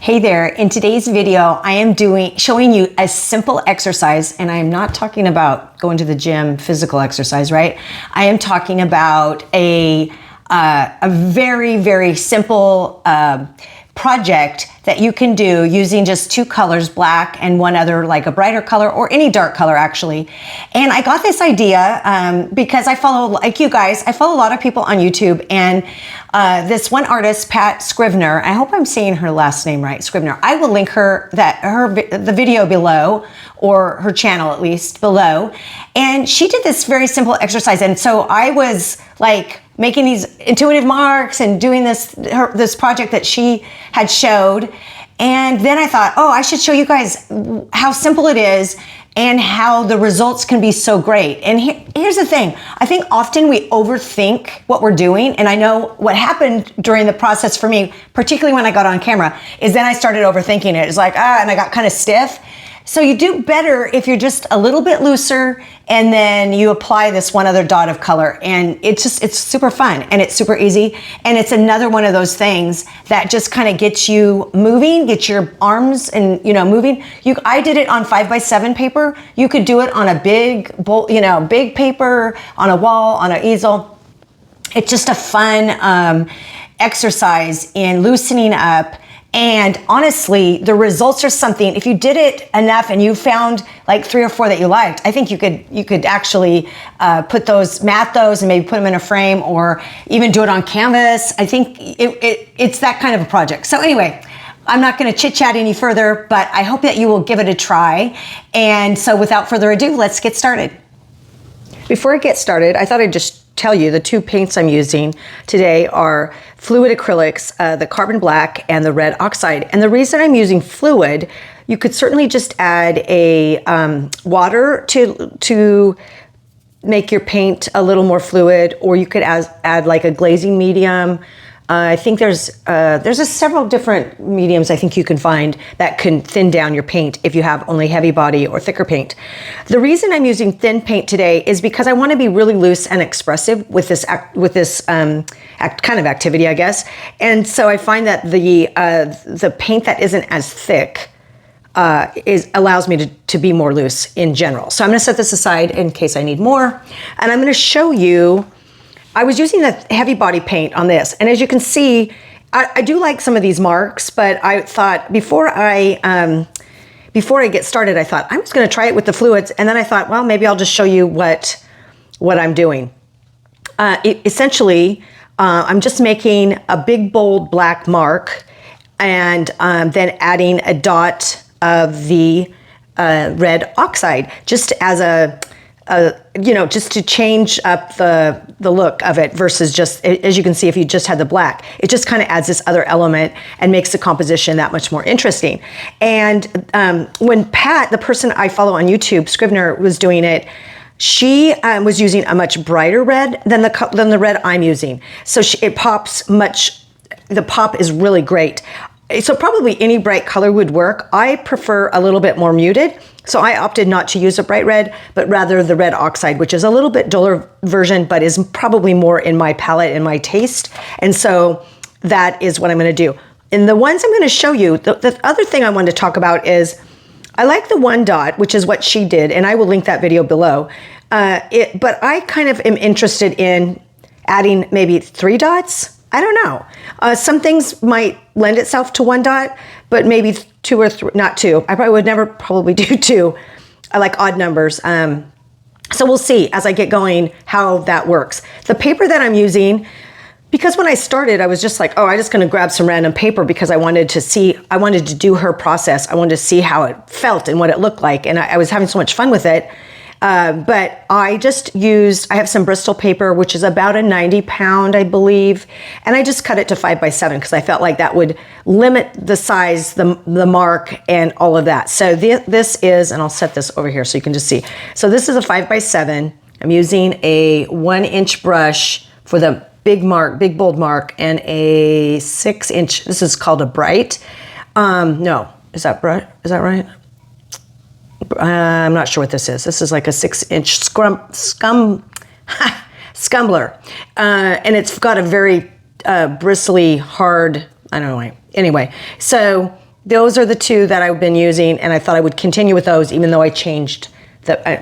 Hey there, in today's video, I am showing you a simple exercise, and I am not talking about going to the gym, physical exercise, right? I am talking about a very, very simple project that you can do using just two colors, black and one other, like a brighter color or any dark color actually. And I got this idea because I follow, like you guys, I follow a lot of people on YouTube, and this one artist, Pat Scrivener, I hope I'm saying her last name right, Scrivener. I will link the video below, or her channel at least below. And she did this very simple exercise. And so I was like making these intuitive marks and doing this project that she had showed. And then I thought, oh, I should show you guys how simple it is and how the results can be so great. And here's the thing. I think often we overthink what we're doing. And I know what happened during the process for me, particularly when I got on camera, is then I started overthinking it. It's like, and I got kind of stiff. So you do better if you're just a little bit looser, and then you apply this one other dot of color, and it's super fun and it's super easy. And it's another one of those things that just kind of gets you moving, get your arms and moving. I did it on 5x7 paper. You could do it on a big paper, on a wall, on an easel. It's just a fun exercise in loosening up. And honestly, the results are something. If you did it enough and you found like 3 or 4 that you liked, I think you could actually mat those and maybe put them in a frame, or even do it on canvas. I think it's that kind of a project. So anyway, I'm not going to chit chat any further, but I hope that you will give it a try. And so without further ado, let's get started. Before I get started, I thought I'd just tell you the 2 paints I'm using today are fluid acrylics, the carbon black and the red oxide. And the reason I'm using fluid, you could certainly just add a water to make your paint a little more fluid, or you could add like a glazing medium. I think there's several different mediums I think you can find that can thin down your paint if you have only heavy body or thicker paint. The reason I'm using thin paint today is because I want to be really loose and expressive with this kind of activity, I guess. And so I find that the paint that isn't as thick allows me to be more loose in general. So I'm going to set this aside in case I need more, and I'm going to show you. I was using the heavy body paint on this, and as you can see, I do like some of these marks, but I thought before I get started, I thought I'm just going to try it with the fluids, and then I thought, well, maybe I'll just show you what I'm doing. Essentially, I'm just making a big bold black mark, and then adding a dot of the red oxide, just as just to change up the look of it, versus just, as you can see, if you just had the black, it just kind of adds this other element and makes the composition that much more interesting. And when Pat, the person I follow on YouTube, Scrivener, was doing it, she was using a much brighter red than the red I'm using. So it pops much, the pop is really great. So probably any bright color would work. I prefer a little bit more muted. So I opted not to use a bright red, but rather the red oxide, which is a little bit duller version, but is probably more in my palette and my taste. And so that is what I'm going to do. And the ones I'm going to show you, the other thing I wanted to talk about is I like the 1 dot, which is what she did, and I will link that video below. But I kind of am interested in adding maybe 3 dots. I don't know. Some things might lend itself to 1 dot, but maybe 2 or 3, not 2. I probably would never probably do 2. I like odd numbers. So we'll see as I get going how that works. The paper that I'm using, because when I started, I was just like, oh, I'm just going to grab some random paper because I wanted to do her process. I wanted to see how it felt and what it looked like. And I was having so much fun with it. But I have some Bristol paper, which is about a 90 pound, I believe. And I just cut it to 5x7 because I felt like that would limit the size, the mark, and all of that. So this is, and I'll set this over here so you can just see. So this is a 5x7. I'm using a 1-inch brush for the big bold mark, and a 6-inch, this is called a bright. No, is that right? I'm not sure what this is. This is like a 6-inch scumbler. And it's got a very bristly, hard, I don't know. Anyway, so those are the two that I've been using, and I thought I would continue with those even though I changed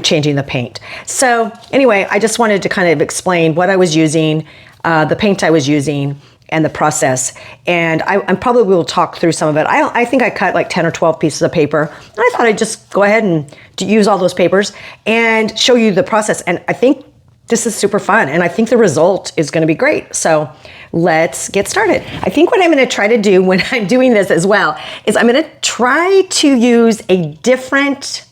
changing the paint. So anyway, I just wanted to kind of explain what I was using, the paint I was using, and the process. And I probably will talk through some of it. I think I cut like 10 or 12 pieces of paper. And I thought I'd just go ahead and use all those papers and show you the process. And I think this is super fun. And I think the result is going to be great. So let's get started. I think what I'm going to try to do when I'm doing this as well is I'm going to try to use a different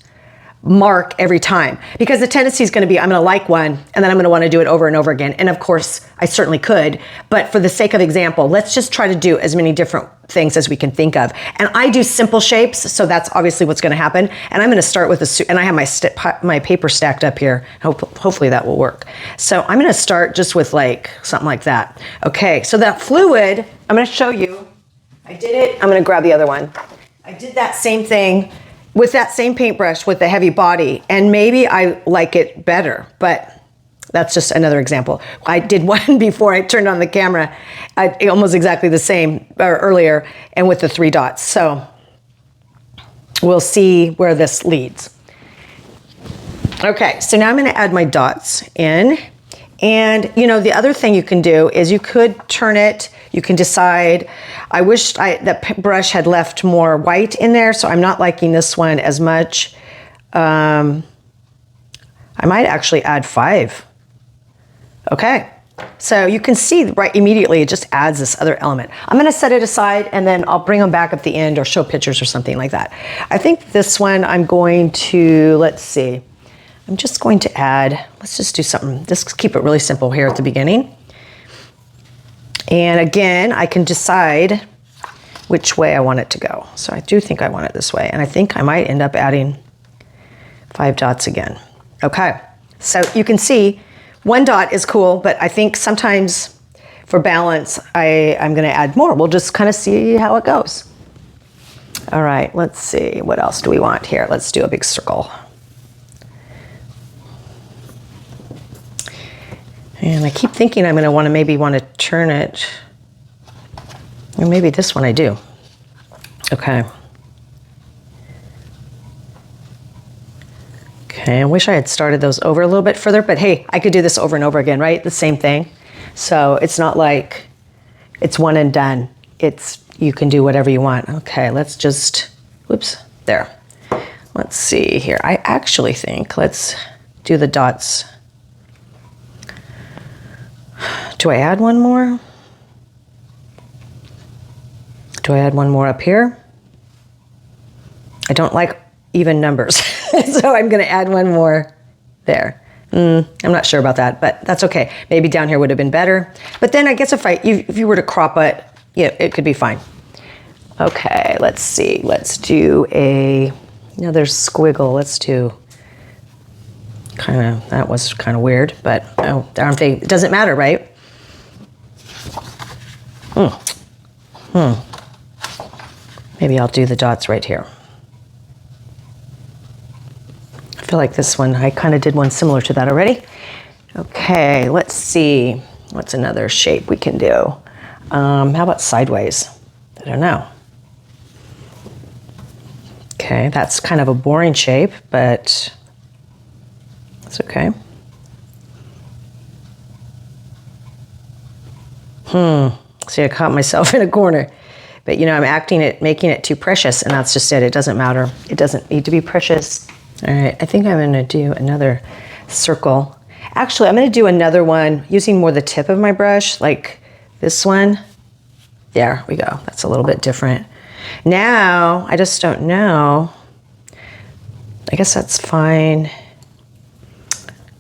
mark every time, because the tendency is going to be I'm going to like one and then I'm going to want to do it over and over again. And of course I certainly could, but for the sake of example, let's just try to do as many different things as we can think of. And I do simple shapes, so that's obviously what's going to happen. And I'm going to start with and I have my paper stacked up here. Hopefully that will work. So I'm going to start just with like something like that. Okay, so that fluid, I'm going to show you. I did it. I'm going to grab the other one. I did that same thing with that same paintbrush with the heavy body, and maybe I like it better, but that's just another example. I did one before I turned on the camera, almost exactly the same earlier, and with the 3 dots. So we'll see where this leads. Okay, so now I'm going to add my dots in. And you know, the other thing you can do is you could turn it, you can decide, I wish that brush had left more white in there, so I'm not liking this one as much. I might actually add 5. Okay, so you can see right immediately it just adds this other element. I'm going to set it aside and then I'll bring them back at the end or show pictures or something like that. I think this one I'm going to, let's see. I'm just going to add, let's just do something, just keep it really simple here at the beginning. And again, I can decide which way I want it to go. So I do think I want it this way. And I think I might end up adding 5 dots again. Okay, so you can see 1 dot is cool, but I think sometimes for balance, I'm gonna add more. We'll just kind of see how it goes. All right, let's see, what else do we want here? Let's do a big circle. And I keep thinking I'm going to maybe want to turn it, or maybe this one I do. Okay. Okay, I wish I had started those over a little bit further, but hey, I could do this over and over again, right? The same thing. So it's not like it's one and done. You can do whatever you want. Okay, let's just, whoops, there. Let's see here. I actually think, let's do the dots. Do I add one more? Do I add one more up here? I don't like even numbers, so I'm going to add one more there. I'm not sure about that, but that's okay. Maybe down here would have been better. But then I guess if you were to crop it, yeah, it could be fine. Okay, let's see. Let's do another squiggle. Let's do that was kind of weird, but oh, darn thing. It doesn't matter, right? Maybe I'll do the dots right here. I feel like this one, I kind of did one similar to that already. Okay, let's see. What's another shape we can do? How about sideways? I don't know. Okay, that's kind of a boring shape, but it's okay. See, I caught myself in a corner. But you know, I'm making it too precious, and that's just it. It doesn't matter. It doesn't need to be precious. All right, I think I'm gonna do another circle. Actually, I'm gonna do another one using more the tip of my brush, like this one. There we go. That's a little bit different. Now, I just don't know. I guess that's fine.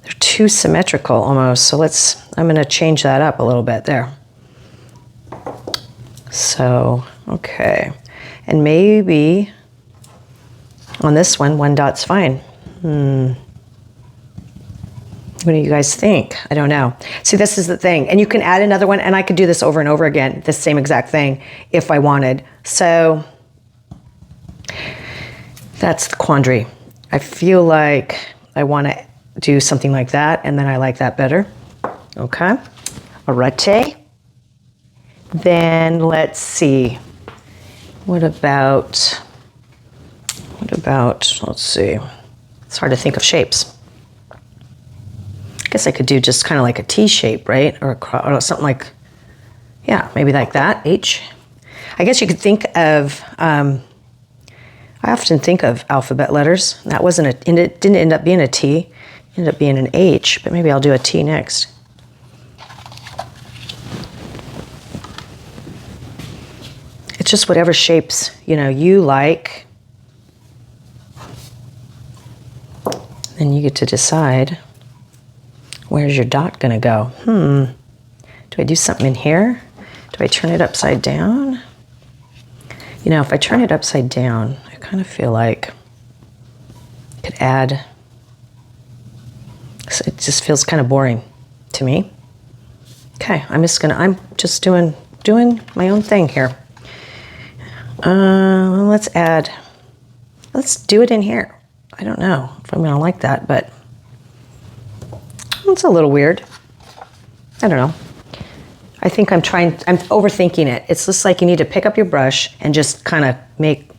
They're too symmetrical almost. So I'm gonna change that up a little bit there. So, okay. And maybe on this one dot's fine. What do you guys think? I don't know. See, this is the thing. And you can add another one, and I could do this over and over again, the same exact thing, if I wanted. So that's the quandary. I feel like I want to do something like that, and then I like that better. Okay. Alrighty. Then let's see. What about, let's see. It's hard to think of shapes. I guess I could do just kind of like a T shape, right? Or something like, yeah, maybe like that, H. I guess you could think of, I often think of alphabet letters. That it didn't end up being a T, it ended up being an H, but maybe I'll do a T next. It's just whatever shapes, you like. Then you get to decide, where's your dot gonna go? Do I do something in here? Do I turn it upside down? If I turn it upside down, I kind of feel like I could add, it just feels kind of boring to me. Okay, I'm just doing my own thing here. Let's do it in here. I don't know if I'm gonna like that, but it's a little weird. I don't know. I think I'm overthinking it. It's just like you need to pick up your brush and just kind of make,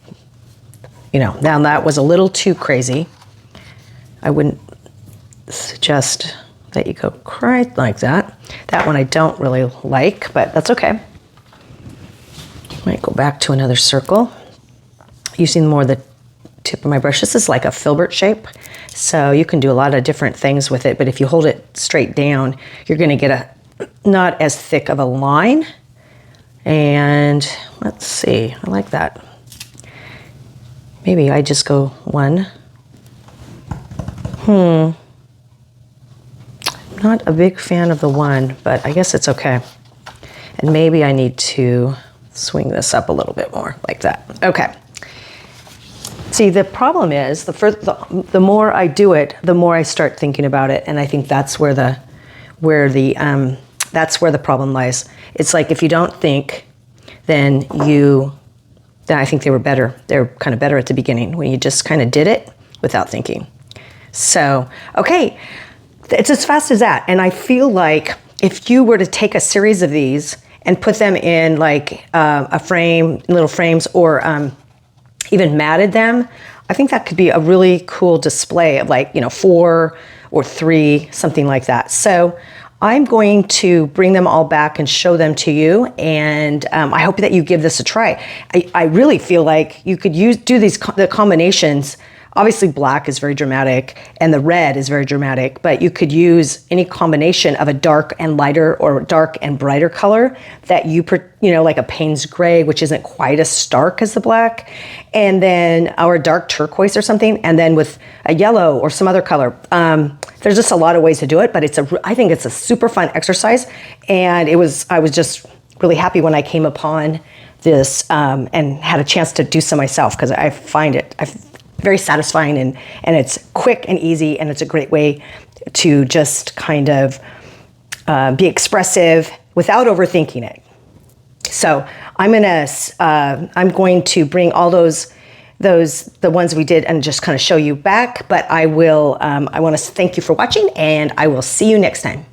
now that was a little too crazy. I wouldn't suggest that you go quite like that. That one I don't really like, but that's okay. Might go back to another circle. Using more the tip of my brush. This is like a filbert shape, so you can do a lot of different things with it, but if you hold it straight down, you're gonna get a not as thick of a line. And let's see, I like that. Maybe I just go one. I'm not a big fan of the one, but I guess it's okay. And maybe I need to swing this up a little bit more, like that. Okay. See, the problem is, the more I do it, the more I start thinking about it, and I think that's where the problem lies. It's like if you don't think, then I think they were better. They were kind of better at the beginning when you just kind of did it without thinking. So, okay, it's as fast as that. And I feel like if you were to take a series of these and put them in like a frame, little frames, or even matted them, I think that could be a really cool display of 4 or 3, something like that. So I'm going to bring them all back and show them to you, and I hope that you give this a try. I really feel like you could do the combinations. Obviously black is very dramatic and the red is very dramatic, but you could use any combination of a dark and lighter or dark and brighter color that like a Payne's gray, which isn't quite as stark as the black, and then our dark turquoise or something, and then with a yellow or some other color. There's just a lot of ways to do it, but I think it's a super fun exercise, and I was just really happy when I came upon this and had a chance to do so myself, because I find it very satisfying, and it's quick and easy, and it's a great way to just kind of be expressive without overthinking it. So I'm going to bring all the ones we did and just kind of show you back, but I want to thank you for watching, and I will see you next time.